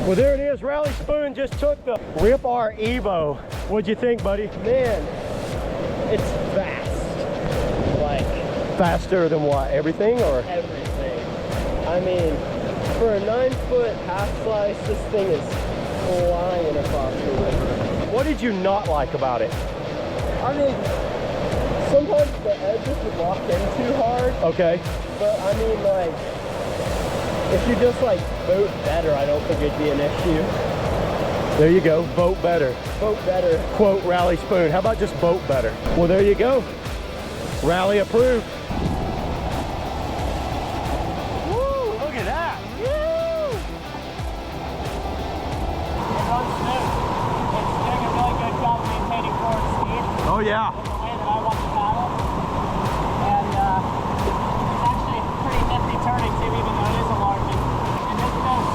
Well, there it is. Rally Spoon just took the Rip-R Evo. What'd you think, buddy? Man, it's fast. Like, faster than what? Everything or? Everything. I mean, for a 9-foot half slice, this thing is flying across the river. What did you not like about it? I mean, sometimes the edges would lock in too hard. Okay. But I mean, like, if you just like boat better, I don't think it'd be an issue. There you go, boat better. Boat better. Quote Rally Spoon. How about just boat better? Well, there you go. Rally approved. Woo, look at that. Woo! It runs smooth. It's doing a really good job of maintaining forward speed. Oh yeah. In the way that I want to paddle. And it's actually pretty nifty turning too, even though it is a margin. And this boat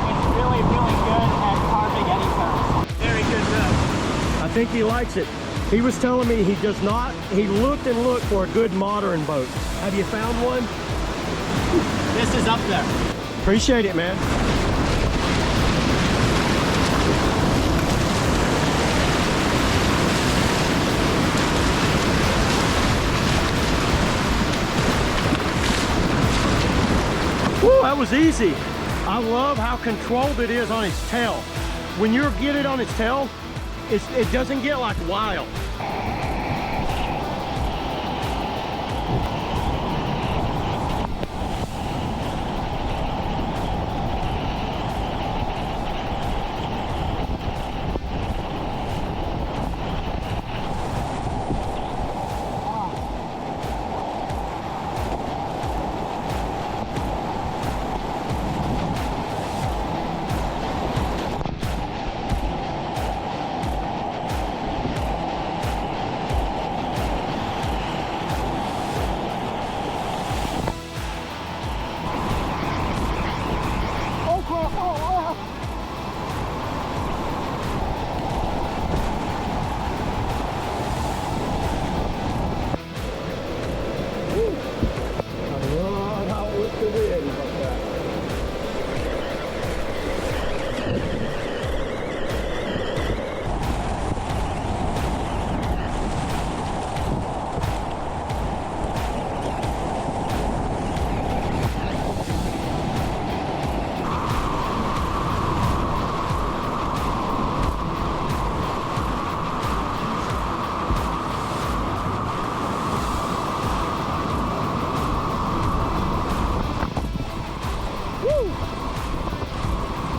is really, really good at carving any turns. Very good boat. I think he likes it. He was telling me he does not, he looked and looked for a good modern boat. Have you found one? This is up there. Appreciate it, man. Woo, that was easy. I love how controlled it is on its tail. When you get it on its tail, it doesn't get like wild.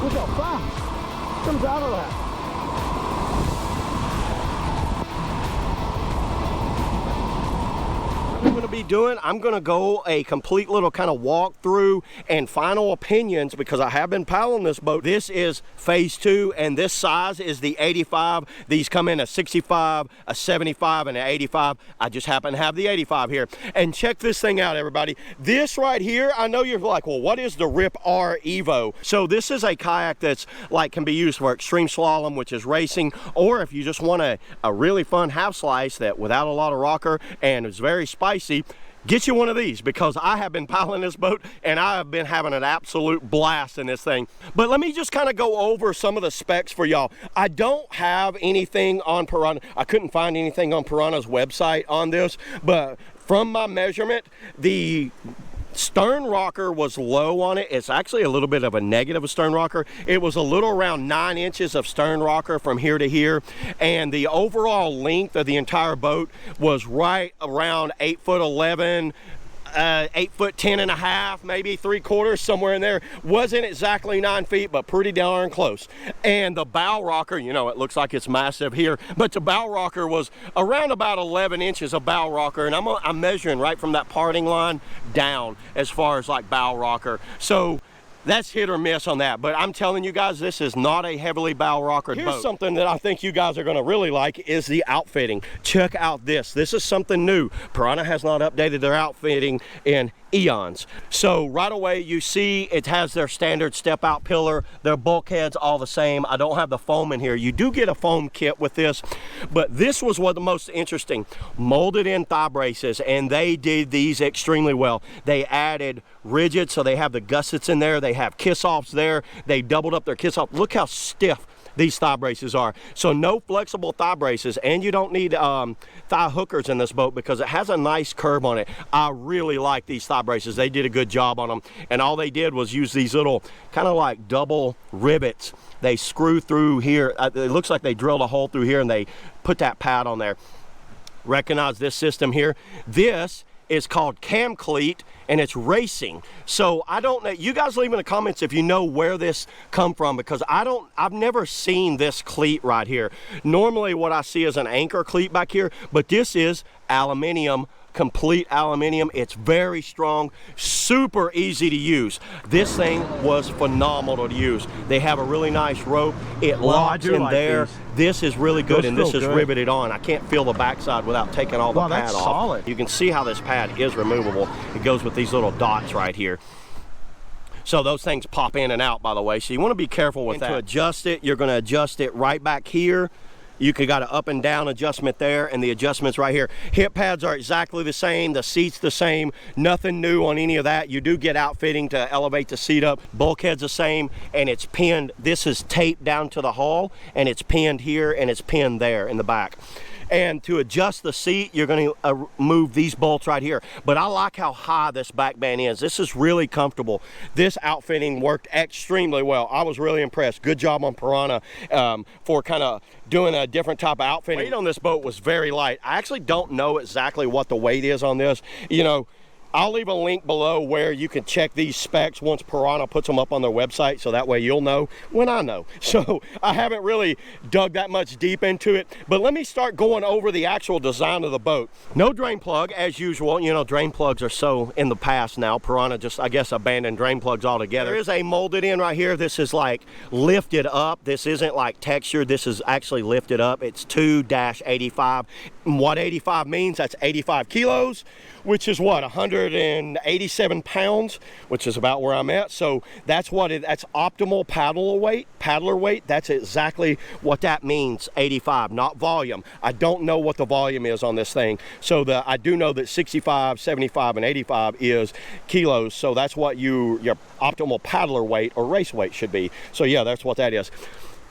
Look how fast comes out of that. I'm going to be doing, I'm going to go a complete little kind of walkthrough and final opinions because I have been paddling this boat. This is phase 2 and this size is the 85. These come in a 65, a 75 and an 85. I just happen to have the 85 here. And check this thing out, everybody. This right here, I know you're like, well, what is the Rip-R Evo? So this is a kayak that's like can be used for extreme slalom, which is racing, or if you just want a really fun half slice that without a lot of rocker and it's very spicy, get you one of these because I have been paddling this boat and I have been having an absolute blast in this thing. But let me just kind of go over some of the specs for y'all. I don't have anything on Pyranha. I couldn't find anything on Pyranha's website on this, but from my measurement, the stern rocker was low on it. It's actually a little bit of a negative stern rocker. It was a little around 9 inches of stern rocker from here to here, and the overall length of the entire boat was right around 8'11", 8'10" and a half, maybe 3/4, somewhere in there. Wasn't exactly 9 feet, but pretty darn close. And the bow rocker, you know, it looks like it's massive here, but the bow rocker was around about 11 inches of bow rocker, and I'm measuring right from that parting line down as far as like bow rocker. So that's hit or miss on that, but I'm telling you guys, this is not a heavily bow rockered boat. Here's something that I think you guys are going to really like is the outfitting. Check out this. This is something new. Pyranha has not updated their outfitting in eons. So right away you see it has their standard step out pillar, their bulkheads all the same. I don't have the foam in here. You do get a foam kit with this, but this was what the most interesting. Molded in thigh braces, and they did these extremely well. They added rigid, so they have the gussets in there, they have kiss offs there, they doubled up their kiss off. Look how stiff these thigh braces are. So no flexible thigh braces, and you don't need thigh hookers in this boat because it has a nice curve on it. I really like these thigh braces. They did a good job on them, and all they did was use these little kind of like double rivets. They screw through here. It looks like they drilled a hole through here and they put that pad on there. Recognize this system here. This is called cam cleat, and it's racing. So I don't know, you guys leave in the comments if you know where this come from, because I've never seen this cleat right here. Normally what I see is an anchor cleat back here, but this is aluminum, complete aluminum. It's very strong, super easy to use. This thing was phenomenal to use. They have a really nice rope. It locks in there. This is really good, and this is riveted on. I can't feel the backside without taking all the pad off. Solid. You can see how this pad is removable. It goes with these little dots right here. So those things pop in and out, by the way, so you want to be careful with that. To adjust it, you're going to adjust it right back here. You can got an up and down adjustment there, and the adjustments right here. Hip pads are exactly the same, the seat's the same, nothing new on any of that. You do get outfitting to elevate the seat up. Bulkhead's the same, and it's pinned. This is taped down to the hull, and it's pinned here, and it's pinned there in the back. And to adjust the seat, you're going to move these bolts right here. But I like how high this back band is. This is really comfortable. This outfitting worked extremely well. I was really impressed. Good job on Pyranha for kind of doing a different type of outfitting. Weight on this boat was very light. I actually don't know exactly what the weight is on this. You know, I'll leave a link below where you can check these specs once Pyranha puts them up on their website, so that way you'll know when I know. So I haven't really dug that much deep into it, but let me start going over the actual design of the boat. No drain plug as usual. You know, drain plugs are so in the past now. Piranha just, I guess, abandoned drain plugs altogether. There is a molded in right here. This is like lifted up. This isn't like textured. This is actually lifted up. It's 2-85. And what 85 means, that's 85 kilos, which is what, 187 pounds, which is about where I'm at. So that's what that's optimal paddler weight. That's exactly what that means, 85, not volume. I don't know what the volume is on this thing. So I do know that 65, 75, and 85 is kilos. So that's what your optimal paddler weight or race weight should be. So yeah, that's what that is.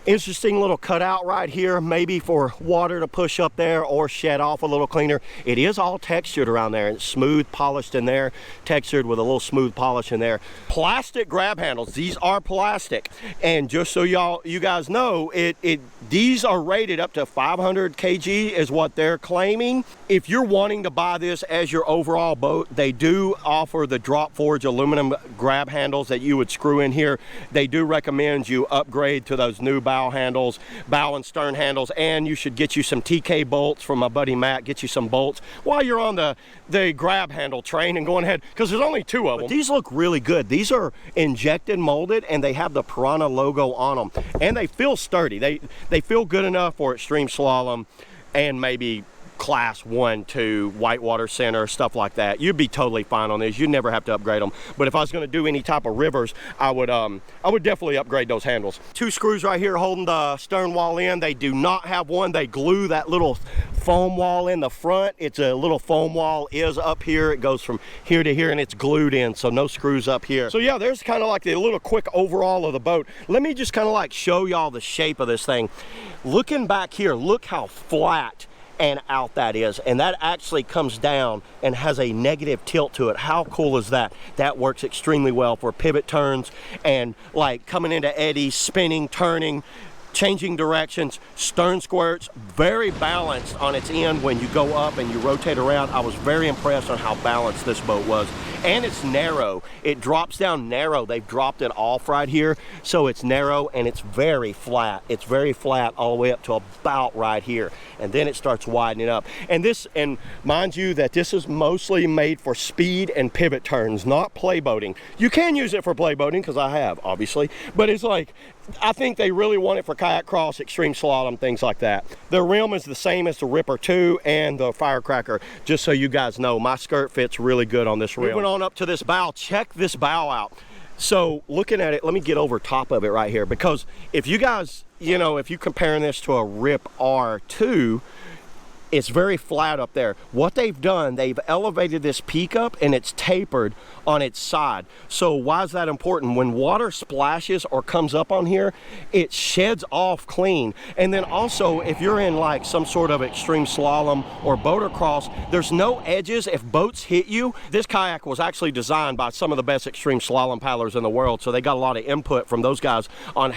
Interesting little cutout right here, maybe for water to push up there or shed off a little cleaner. It is all textured around there, and smooth polished in there, textured with a little smooth polish in there. Plastic grab handles, these are plastic. And just so you guys know, these are rated up to 500 kg is what they're claiming. If you're wanting to buy this as your overall boat, they do offer the drop forge aluminum grab handles that you would screw in here. They do recommend you upgrade to those new bow handles, bow and stern handles, and you should get you some TK bolts from my buddy Matt. Get you some bolts while you're on the grab handle train and going ahead, because there's only 2 of them. But these look really good. These are injected molded, and they have the Pyranha logo on them, and they feel sturdy. They feel good enough for extreme slalom and maybe class 1, 2, whitewater center, stuff like that. You'd be totally fine on these. You'd never have to upgrade them. But if I was going to do any type of rivers, I would definitely upgrade those handles. 2 screws right here holding the stern wall in. They do not have one. They glue that little foam wall in the front. It's a little foam wall is up here. It goes from here to here, and it's glued in, so no screws up here. So yeah, there's kind of like the little quick overall of the boat. Let me just kind of like show y'all the shape of this thing. Looking back here, look how flat and out that is, and that actually comes down and has a negative tilt to it. How cool is that? That works extremely well for pivot turns and like coming into eddies, spinning, turning, changing directions. Stern squirts, very balanced on its end when you go up and you rotate around. I was very impressed on how balanced this boat was. And it's narrow. It drops down narrow. They've dropped it off right here, so it's narrow and it's very flat. It's very flat all the way up to about right here, and then it starts widening up. And mind you that this is mostly made for speed and pivot turns, not play boating. You can use it for play boating, because I have, obviously, but it's like I think they really want it for kayak cross, extreme slalom, things like that. The rim is the same as the Rip-R 2 and the Firecracker, just so you guys know. My skirt fits really good on this rim. Moving on up to this bow, check this bow out. So looking at it, let me get over top of it right here, because if you guys, you know, if you're comparing this to a Rip-R 2, it's very flat up there. What they've done, they've elevated this peak up and it's tapered on its side. So why is that important? When water splashes or comes up on here, it sheds off clean. And then also, if you're in like some sort of extreme slalom or boater cross, there's no edges. If boats hit you, this kayak was actually designed by some of the best extreme slalom paddlers in the world. So they got a lot of input from those guys on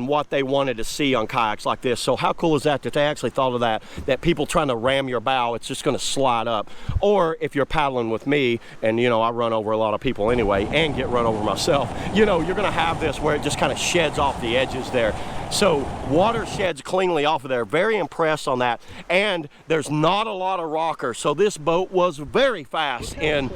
what they wanted to see on kayaks like this. So how cool is that they actually thought of that people trying to ram your bow, it's just going to slide up. Or if you're paddling with me, and you know I run over a lot of people anyway and get run over myself, you know, you're going to have this where it just kind of sheds off the edges there. So water sheds cleanly off of there. Very impressed on that. And there's not a lot of rocker, so this boat was very fast in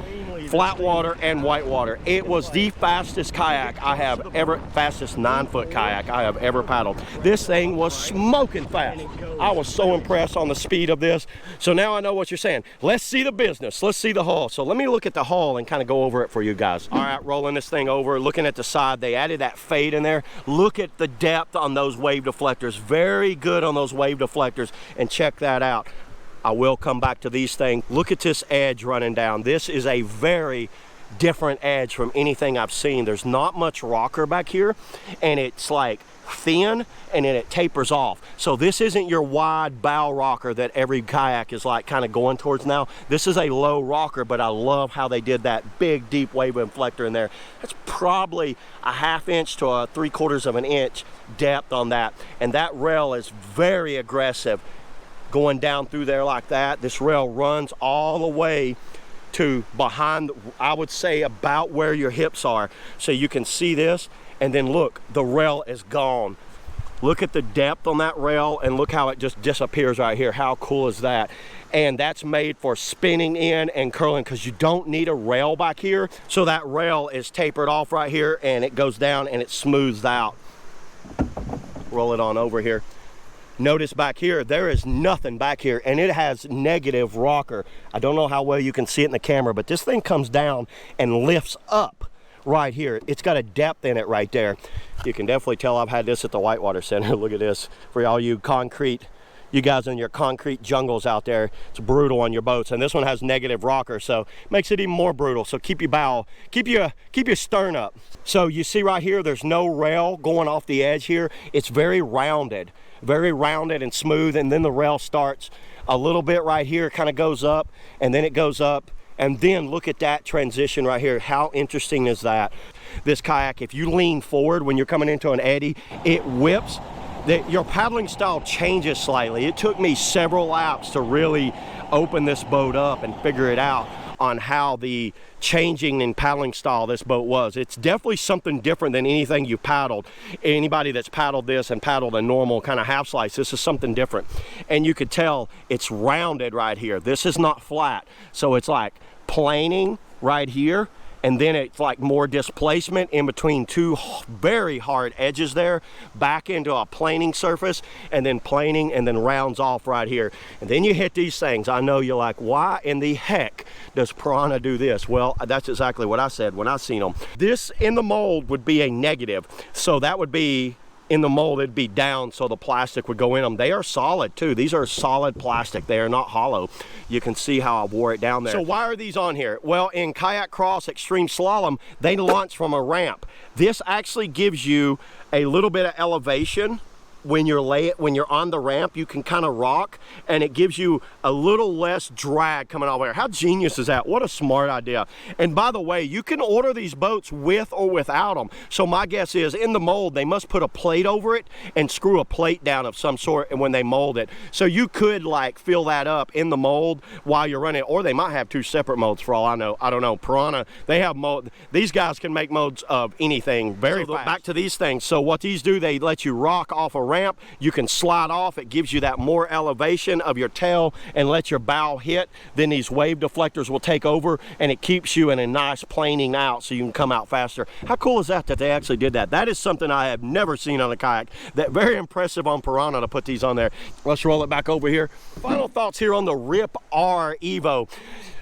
flat water and whitewater. It was the fastest kayak I have ever, fastest 9-foot kayak I have ever paddled. This thing was smoking fast. I was so impressed on the speed of this. So now I know what you're saying. Let's see the business. Let's see the hull. So let me look at the hull and kind of go over it for you guys. All right, rolling this thing over, looking at the side, they added that fade in there. Look at the depth on those wave deflectors. Very good on those wave deflectors, and check that out. I will come back to these things. Look at this edge running down. This is a very different edge from anything I've seen. There's not much rocker back here, and it's like thin, and then it tapers off. So this isn't your wide bow rocker that every kayak is like kind of going towards now. This is a low rocker, but I love how they did that big deep wave inflector in there. That's probably a 1/2 inch to a 3/4 of an inch depth on that, and that rail is very aggressive going down through there like that. This rail runs all the way to behind, I would say about where your hips are, so you can see this. And then look, the rail is gone. Look at the depth on that rail, and look how it just disappears right here. How cool is that? And that's made for spinning in and curling, because you don't need a rail back here. So that rail is tapered off right here, and it goes down and it smooths out. Roll it on over here. Notice back here, there is nothing back here, and it has negative rocker. I don't know how well you can see it in the camera, but this thing comes down and lifts up right here. It's got a depth in it right there. You can definitely tell I've had this at the Whitewater Center. Look at this. For all you guys in your concrete jungles out there, it's brutal on your boats. And this one has negative rocker, so it makes it even more brutal. So keep your stern up. So you see right here, there's no rail going off the edge here. It's very rounded and smooth. And then the rail starts a little bit right here, kind of goes up, and then it goes up. And then look at that transition right here. How interesting is that? This kayak, if you lean forward when you're coming into an eddy, it whips. Your paddling style changes slightly. It took me several laps to really open this boat up and figure it out on how the changing in paddling style this boat was. It's definitely something different than anything you paddled. Anybody that's paddled this and paddled a normal kind of half slice, this is something different. And you could tell it's rounded right here. This is not flat. So it's like planing right here, and then it's like more displacement in between two very hard edges there, back into a planing surface, and then planing, and then rounds off right here. And then you hit these things. I know you're like, why in the heck does Pyranha do this? Well, that's exactly what I said when I seen them. This in the mold would be a negative, so that would be in the mold, it'd be down, so the plastic would go in them. They are solid too. These are solid plastic. They are not hollow. You can see how I wore it down there. So why are these on here? Well, in kayak cross extreme slalom, they launch from a ramp. This actually gives you a little bit of elevation. When you're on the ramp, you can kind of rock, and it gives you a little less drag coming over there. How genius is that? What a smart idea. And by the way, you can order these boats with or without them. So my guess is in the mold, they must put a plate over it and screw a plate down of some sort, and when they mold it. So you could like fill that up in the mold while you're running, or they might have two separate molds for all I know. I don't know. Pyranha, they have mold. These guys can make molds of anything very fast. Back to these things. So what these do, they let you rock off a ramp ramp, you can slide off. It gives you that more elevation of your tail and let your bow hit. Then these wave deflectors will take over, and it keeps you in a nice planing out so you can come out faster. How cool is that they actually did that? That is something I have never seen on a kayak. That very impressive on Pyranha to put these on there. Let's roll it back over here. Final thoughts here on the Rip-R Evo.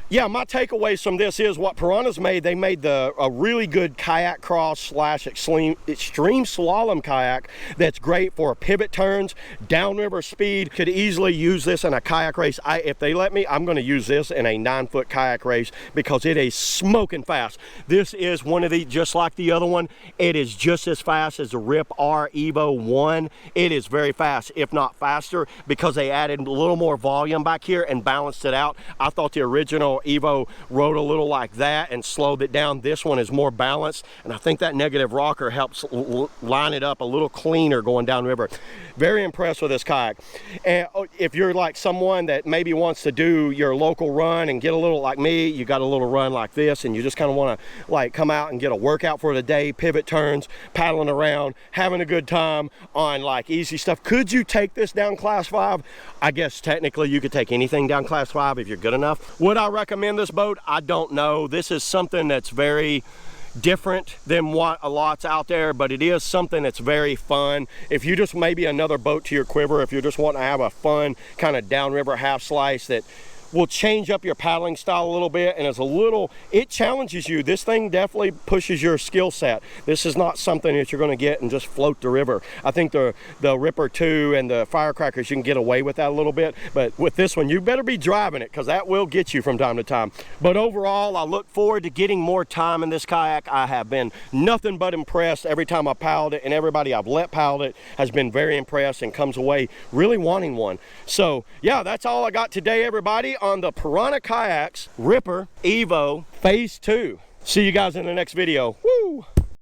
Yeah, my takeaways from this is what Pyranha's made. They made a really good kayak cross slash extreme slalom kayak that's great for pivot turns, downriver speed. Could easily use this in a kayak race. If they let me, I'm going to use this in a 9-foot kayak race because it is smoking fast. This is one of the, just like the other one, it is just as fast as the Rip-R Evo 1. It is very fast, if not faster, because they added a little more volume back here and balanced it out. I thought the original Evo rode a little like that and slowed it down. This one is more balanced, and I think that negative rocker helps line it up a little cleaner going downriver. Very impressed with this kayak. And if you're like someone that maybe wants to do your local run and get a little like me, you got a little run like this, and you just kind of want to like come out and get a workout for the day, pivot turns, paddling around, having a good time on like easy stuff. Could you take this down class 5? I guess technically you could take anything down class 5 if you're good enough. Would I recommend this boat? I don't know. This is something that's very different than what a lot's out there, but it is something that's very fun. If you just maybe another boat to your quiver, if you're just wanting to have a fun kind of downriver half slice that will change up your paddling style a little bit, and it challenges you. This thing definitely pushes your skill set. This is not something that you're going to get and just float the river. I think the Rip-R 2 and the Firecrackers, you can get away with that a little bit, but with this one, you better be driving it because that will get you from time to time. But overall, I look forward to getting more time in this kayak. I have been nothing but impressed every time I paddled it, and everybody I've let paddle it has been very impressed and comes away really wanting one. So yeah, that's all I got today, everybody, on the Pyranha Kayaks Rip-R Evo Phase 2. See you guys in the next video. Woo!